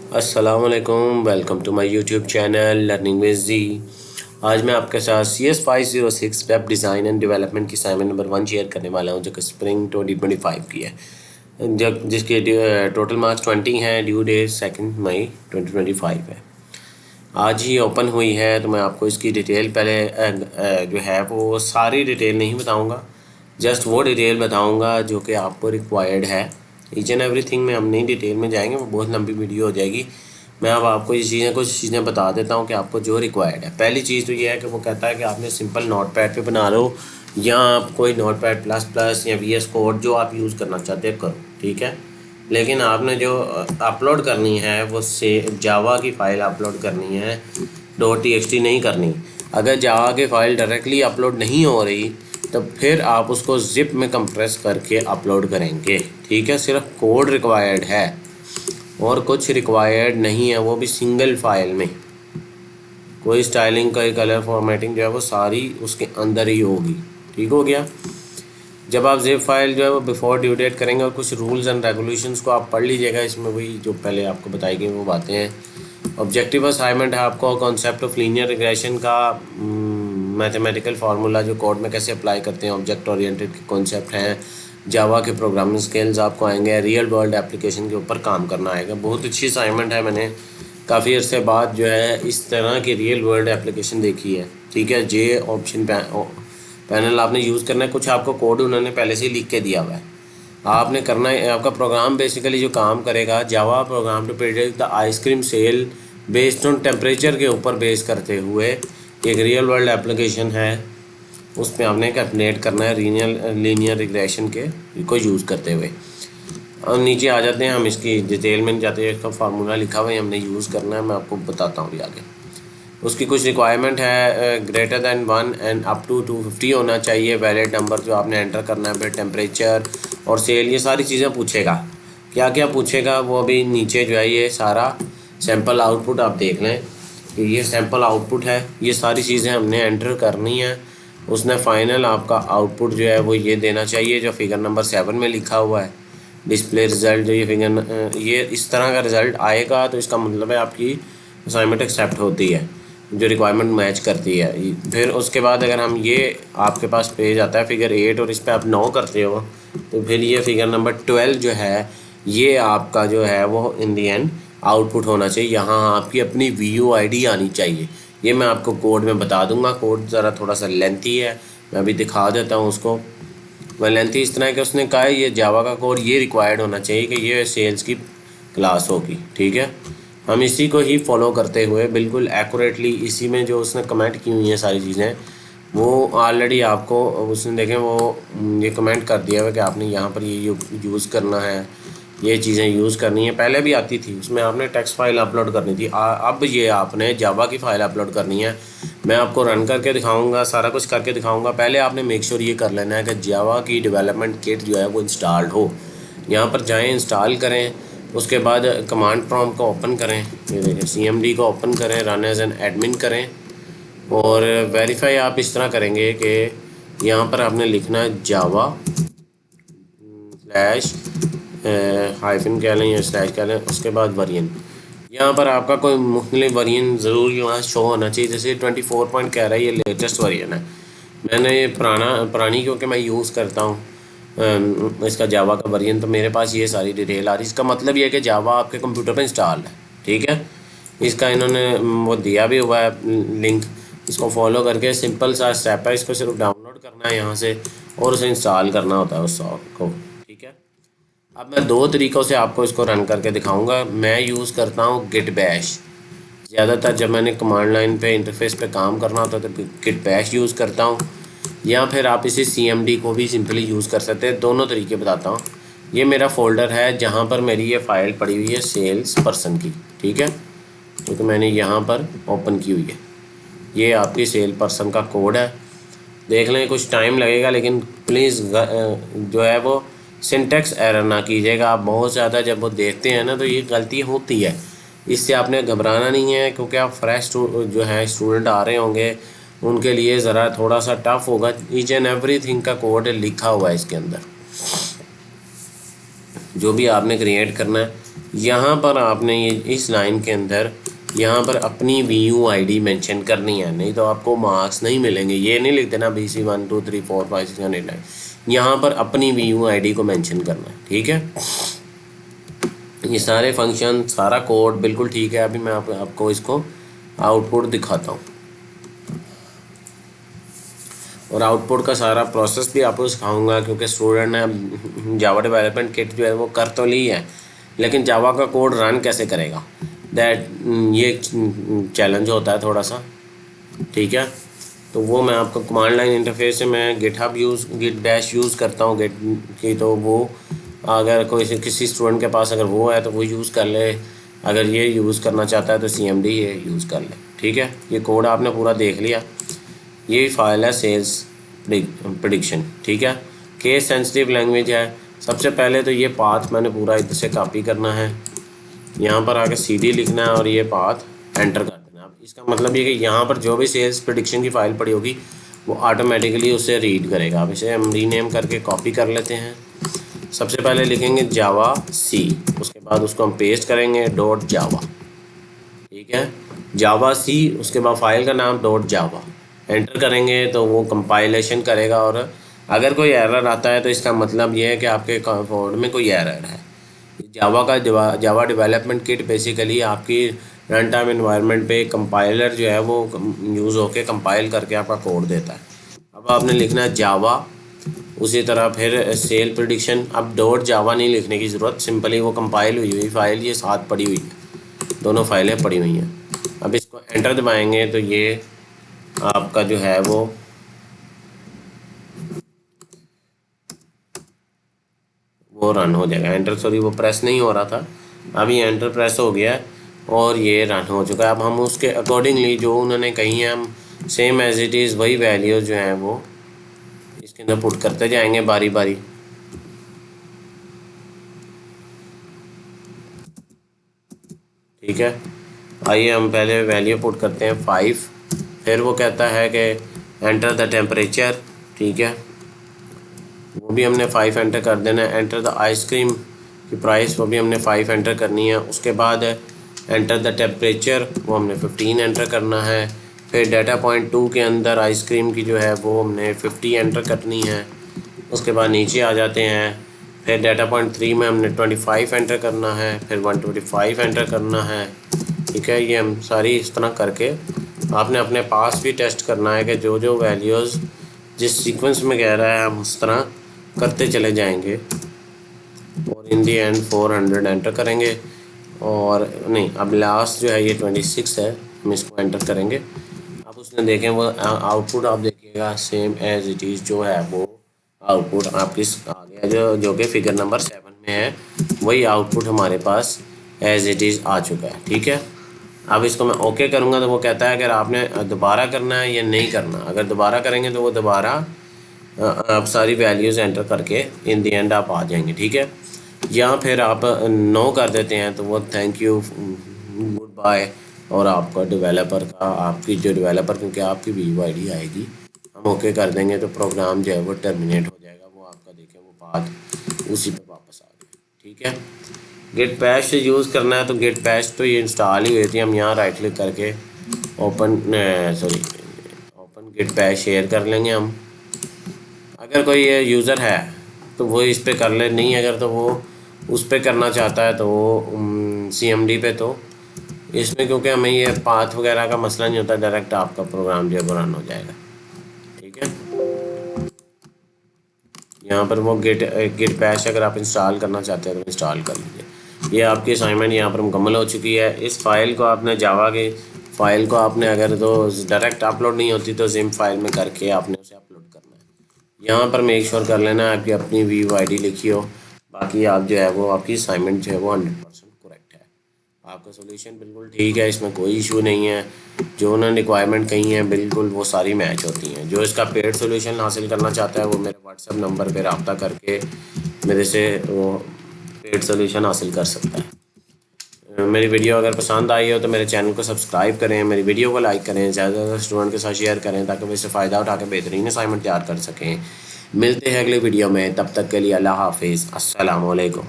अस्सलाम वालेकुम, welcome to my YouTube channel learning with G. आज मैं आपके साथ CS506 web design and development की असाइनमेंट नंबर 1 शेयर करने वाला हूं, जो कि स्प्रिंग 2025 की है, जिसके टोटल मार्क्स 20 हैं। ड्यू डेट 2 मई 2025 है। आज ही ओपन हुई है, तो मैं आपको इसकी डिटेल पहले जो है वो सारी डिटेल नहीं बताऊँगा, जस्ट वो डिटेल बताऊँगा जो कि आपको रिक्वायर्ड है। ईच एंड एवरीथिंग में हम नहीं डिटेल में जाएंगे, वो बहुत लंबी वीडियो हो जाएगी। मैं अब आपको ये कुछ चीज़ें बता देता हूँ कि आपको जो रिक्वायर्ड है। पहली चीज़ तो ये है कि वो कहता है कि आपने सिंपल नोट पैड पर बना लो, या आप कोई नोट पैड ++ या VS कोड जो आप यूज़ करना चाहते हैं करो, ठीक है। लेकिन आपने जो अपलोड करनी है वो से जावा की फ़ाइल अपलोड करनी है, .txt नहीं करनी। अगर जावा की फ़ाइल डायरेक्टली अपलोड नहीं हो रही तो फिर आप उसको ज़िप में कंप्रेस करके अपलोड करेंगे, ठीक है। सिर्फ कोड रिक्वायर्ड है और कुछ रिक्वायर्ड नहीं है, वो भी सिंगल फाइल में। कोई स्टाइलिंग, कोई कलर फॉर्मेटिंग जो है वो सारी उसके अंदर ही होगी, ठीक हो गया। जब आप ज़िप फाइल जो है वो बिफोर ड्यू डेट करेंगे, और कुछ रूल्स एंड रेगुलेशंस को आप पढ़ लीजिएगा, इसमें वही जो पहले आपको बताई गई वो बातें हैं। ऑब्जेक्टिव असाइनमेंट है आपको कॉन्सेप्ट ऑफ लीनियर रिग्रेशन का मैथमेटिकल फार्मूला जो कोड में कैसे अप्लाई करते हैं, ऑब्जेक्ट ओरिएंटेड के कॉन्सेप्ट हैं, जावा के प्रोग्रामिंग स्किल्स आपको आएंगे, रियल वर्ल्ड एप्लीकेशन के ऊपर काम करना आएगा। बहुत अच्छी असाइनमेंट है, मैंने काफ़ी अर्से बाद जो है इस तरह की रियल वर्ल्ड एप्लीकेशन देखी है, ठीक है। जे ऑप्शन पैनल आपने यूज़ करना है, कुछ आपको कोड उन्होंने पहले से ही लिख के दिया हुआ है, आपने करना है। आपका प्रोग्राम बेसिकली जो काम करेगा, Java program to predict the ice cream sale based on temperature के ऊपर बेस करते हुए एक रियल वर्ल्ड एप्लीकेशन है, उसमें आपने कैलकुलेट करना है लीनियर रिग्रेशन के को यूज़ करते हुए। अब नीचे आ जाते हैं, हम इसकी डिटेल में नहीं जाते हैं, इसका फार्मूला लिखा हुआ है, हमने यूज़ करना है, मैं आपको बताता हूँ आगे। उसकी कुछ रिक्वायरमेंट है, greater than 1 and up to 250 होना चाहिए वैलिड नंबर जो आपने एंटर करना है। फिर टेम्परेचर और सेल, ये सारी चीज़ें पूछेगा। क्या क्या पूछेगा वो अभी नीचे जो है ये सारा सैम्पल आउटपुट आप देख लें कि ये सैम्पल आउटपुट है, ये सारी चीज़ें हमने एंटर करनी है। उसने फाइनल आपका आउटपुट जो है वो ये देना चाहिए जो फिगर नंबर 7 में लिखा हुआ है। डिस्प्ले रिज़ल्ट जो ये इस तरह का रिज़ल्ट आएगा, तो इसका मतलब है आपकी असाइनमेंट एक्सेप्ट होती है, जो रिक्वायरमेंट मैच करती है। फिर उसके बाद अगर हम ये आपके पास पेज आता है फिगर 8 और इस पर आप 9 करते हो, तो फिर ये फिगर नंबर 12 जो है ये आपका जो है वो इन दी एंड आउटपुट होना चाहिए। यहाँ आपकी अपनी VUID आनी चाहिए। ये मैं आपको कोड में बता दूंगा, कोड ज़रा थोड़ा सा लेंथी है, मैं अभी दिखा देता हूँ उसको। वह लेंथी इस तरह है कि उसने कहा है ये जावा का कोड ये रिक्वायर्ड होना चाहिए कि ये सेल्स की क्लास होगी, ठीक है। हम इसी को ही फॉलो करते हुए बिल्कुल एक्यूरेटली, इसी में जो उसने कमेंट की हुई हैं सारी चीज़ें, वो ऑलरेडी आपको उसने देखें वो ये कमेंट कर दिया है कि आपने यहाँ पर ये यूज़ करना है, ये चीज़ें यूज़ करनी है। पहले भी आती थी, उसमें आपने टेक्स्ट फाइल अपलोड करनी थी, अब ये आपने जावा की फ़ाइल अपलोड करनी है। मैं आपको रन करके दिखाऊंगा, सारा कुछ करके दिखाऊंगा। पहले आपने मेक श्योर ये कर लेना है कि जावा की डेवलपमेंट किट जो है वो इंस्टॉल्ड हो। यहाँ पर जाएँ, इंस्टॉल करें, उसके बाद कमांड प्रॉम्प्ट को ओपन करें, ये देखें CMD को ओपन करें, रन एज एन एडमिन करें, और वेरीफाई आप इस तरह करेंगे कि यहाँ पर आपने लिखना है जावा स्लैश हाइफन कह लें या स्लैश कह लें, उसके बाद वर्जन। यहाँ पर आपका कोई मुख्तलिफ वर्जन ज़रूर यहाँ शो होना चाहिए। जैसे 24 कह रहा है, ये लेटेस्ट वर्जन है। मैंने पुरानी क्योंकि मैं यूज़ करता हूँ इसका जावा का वर्जन, तो मेरे पास ये सारी डिटेल आ रही है। इसका मतलब ये है कि जावा आपके कंप्यूटर पर इंस्टॉल है, ठीक है। इसका इन्होंने वो दिया भी हुआ है लिंक, इसको फॉलो करके सिंपल सा स्टेप है, इसको सिर्फ डाउनलोड करना है यहाँ से और उसे इंस्टॉल करना होता है उस सॉफ्ट को, ठीक है। अब मैं 2 तरीक़ों से आपको इसको रन करके दिखाऊंगा। मैं यूज़ करता हूँ गिट बैश, ज़्यादातर जब मैंने कमांड लाइन पे इंटरफेस पे काम करना होता है तो गिट बैश यूज़ करता हूँ, या फिर आप इसे CMD को भी सिंपली यूज़ कर सकते हैं। दोनों तरीके बताता हूँ। ये मेरा फ़ोल्डर है जहाँ पर मेरी ये फ़ाइल पड़ी हुई है सेल्स पर्सन की, ठीक है, क्योंकि मैंने यहाँ पर ओपन की हुई है। ये आपकी सेल पर्सन का कोड है, देख लें, कुछ टाइम लगेगा, लेकिन प्लीज़ जो है वो सिंटेक्स एरर ना कीजिएगा। आप बहुत ज़्यादा जब वो देखते हैं ना तो ये गलती होती है, इससे आपने घबराना नहीं है, क्योंकि आप फ्रेश जो है स्टूडेंट आ रहे होंगे, उनके लिए ज़रा थोड़ा सा टफ होगा। ईच एंड एवरीथिंग का कोड लिखा हुआ है इसके अंदर, जो भी आपने क्रिएट करना है यहाँ पर आपने ये इस लाइन के अंदर यहाँ पर अपनी VUID मेंशन करनी है, नहीं तो आपको मार्क्स नहीं मिलेंगे। ये नहीं लिख देना BC 1 2 3 4 5 6 7 8 9, यहाँ पर अपनी VUID को मेंशन करना है, ठीक है। ये सारे फंक्शन, सारा कोड बिल्कुल ठीक है। अभी मैं आपको इसको आउटपुट दिखाता हूँ और आउटपुट का सारा प्रोसेस भी आपको सिखाऊंगा, क्योंकि स्टूडेंट ने जावा डेवलपमेंट किट जो है वो कर तो ली है, लेकिन जावा का कोड रन कैसे करेगा, ये चैलेंज होता है थोड़ा सा, ठीक है। तो वो मैं आपको कमांड लाइन इंटरफेस से मैं गिट बैश यूज़ करता हूँ गिट की, तो वो अगर किसी स्टूडेंट के पास अगर वो है तो वो यूज़ कर ले, अगर ये यूज़ करना चाहता है तो CMD ये यूज़ कर ले, ठीक है। ये कोड आपने पूरा देख लिया। ये फाइल है सेल्स प्रेडिक्शन, ठीक है। केस सेंसिटिव लैंग्वेज है। सबसे पहले तो ये पाथ मैंने पूरा इधर से कॉपी करना है, यहाँ पर आके CD लिखना है और ये पाथ एंटर कर देना। अब इसका मतलब ये कि यहाँ पर जो भी सेल्स प्रेडिक्शन की फ़ाइल पड़ी होगी वो ऑटोमेटिकली उसे रीड करेगा। अब इसे हम रीनेम करके कॉपी कर लेते हैं। सबसे पहले लिखेंगे जावा C, उसके बाद उसको हम पेस्ट करेंगे .java, ठीक है। जावा C, उसके बाद फाइल का नाम .java एंटर करेंगे तो वो कंपाइलेशन करेगा, और अगर कोई एरर आता है तो इसका मतलब ये है कि आपके कोड में कोई एरर है। जावा डेवलपमेंट किट बेसिकली आपकी रन टाइम एनवायरनमेंट पे कंपाइलर जो है वो यूज़ होके कंपाइल करके आपका कोड देता है। अब आपने लिखना है जावा, उसी तरह फिर सेल प्रेडिक्शन। अब .java नहीं लिखने की ज़रूरत, सिंपली वो कंपाइल हुई फाइल ये साथ पड़ी हुई है, दोनों फाइलें पड़ी हुई हैं। अब इसको एंटर दबाएंगे तो ये आपका जो है वो रन हो जाएगा। एंटर, सॉरी वो प्रेस नहीं हो रहा था, अभी एंटर प्रेस हो गया और ये रन हो चुका है। अब हम उसके अकॉर्डिंगली जो उन्होंने कही है, हम सेम एज इट इज़ वही वैल्यूज़ जो हैं वो इसके अंदर पुट करते जाएंगे बारी बारी। ठीक है, आइए हम पहले वैल्यू पुट करते हैं 5, फिर वो कहता है कि एंटर द टेम्परेचर, ठीक है, वो भी हमने 5 एंटर कर देना है। एंटर द आइसक्रीम की प्राइस, वो भी हमने 5 एंटर करनी है। उसके बाद एंटर द टेम्परेचर, वो हमने 15 एंटर करना है। फिर डाटा पॉइंट 2 के अंदर आइसक्रीम की जो है वो हमने 50 एंटर करनी है। उसके बाद नीचे आ जाते हैं, फिर डाटा पॉइंट 3 में हमने 25 एंटर करना है, फिर 125 एंटर करना है, ठीक है। ये हम सारी इस तरह करके आपने अपने पास भी टेस्ट करना है कि जो जो वैल्यूज़ जिस सीक्वेंस में कह रहा है हम उस तरह करते चले जाएंगे, और इन दी एंड 400 एंटर करेंगे। और नहीं, अब लास्ट जो है ये 26 है, हम इसको एंटर करेंगे। अब उसने देखें वो आउटपुट आप देखिएगा सेम एज इट इज़ जो है वो आउटपुट आपकी आ गया, जो कि फिगर नंबर 7 में है, वही आउटपुट हमारे पास एज इट इज़ आ चुका है, ठीक है। अब इसको मैं ओके करूँगा तो वो कहता है अगर आपने दोबारा करना है या नहीं करना। अगर दोबारा करेंगे तो वो दोबारा आप सारी वैल्यूज़ एंटर करके इन दी एंड आप आ जाएंगे, ठीक है। या फिर आप नो कर देते हैं तो वो थैंक यू, गुड बाय, और आपका डेवलपर का, आपकी जो डेवलपर, क्योंकि आपकी VUID आएगी, हम ओके कर देंगे तो प्रोग्राम जो है वो टर्मिनेट हो जाएगा। वो आपका देखें वो पाथ उसी पे वापस आ गया, ठीक है। गिट बैश से यूज़ करना है तो गिट बैश तो ये इंस्टॉल ही हुई थी, हम यहाँ राइट क्लिक करके ओपन गिट बैश शेयर कर लेंगे हम। अगर कोई ये यूज़र है तो वो इस पे कर ले, नहीं अगर तो वो उस पे करना चाहता है तो वो CMD पे, तो इसमें क्योंकि हमें ये पाथ वगैरह का मसला नहीं होता, डायरेक्ट आपका प्रोग्राम जो है रन हो जाएगा, ठीक है। यहाँ पर वो गिट बैश अगर आप इंस्टॉल करना चाहते हैं तो इंस्टॉल कर लीजिए। ये आपकी असाइनमेंट यहाँ पर मुकम्मल हो चुकी है। इस फाइल को आपने जावा की फ़ाइल को आपने अगर तो डायरेक्ट अपलोड नहीं होती तो जिम फाइल में करके आपने उसे अपलोड करना है। यहाँ पर मेक श्योर कर लेना है आपकी अपनी VUID लिखी हो, बाकी आप जो है वो आपकी असाइनमेंट जो है वो 100% करेक्ट है। आपका सोल्यूशन बिल्कुल ठीक है, इसमें कोई इशू नहीं है। जो उन्होंने रिक्वायरमेंट कही है बिल्कुल वो सारी मैच होती हैं। जो इसका पेड सोल्यूशन हासिल करना चाहता है वो मेरे व्हाट्सएप नंबर पर रब्ता करके मेरे से वो पेड सोल्यूशन हासिल कर सकता है। मेरी वीडियो अगर पसंद आई हो तो मेरे चैनल को सब्सक्राइब करें, मेरी वीडियो को लाइक करें, ज़्यादा से ज़्यादा स्टूडेंट के साथ शेयर करें ताकि वो इससे फ़ायदा उठा के बेहतरीन असाइनमेंट तैयार कर सकें। मिलते हैं अगले वीडियो में, तब तक के लिए अल्लाह हाफिज़, अस्सलाम वालेकुम।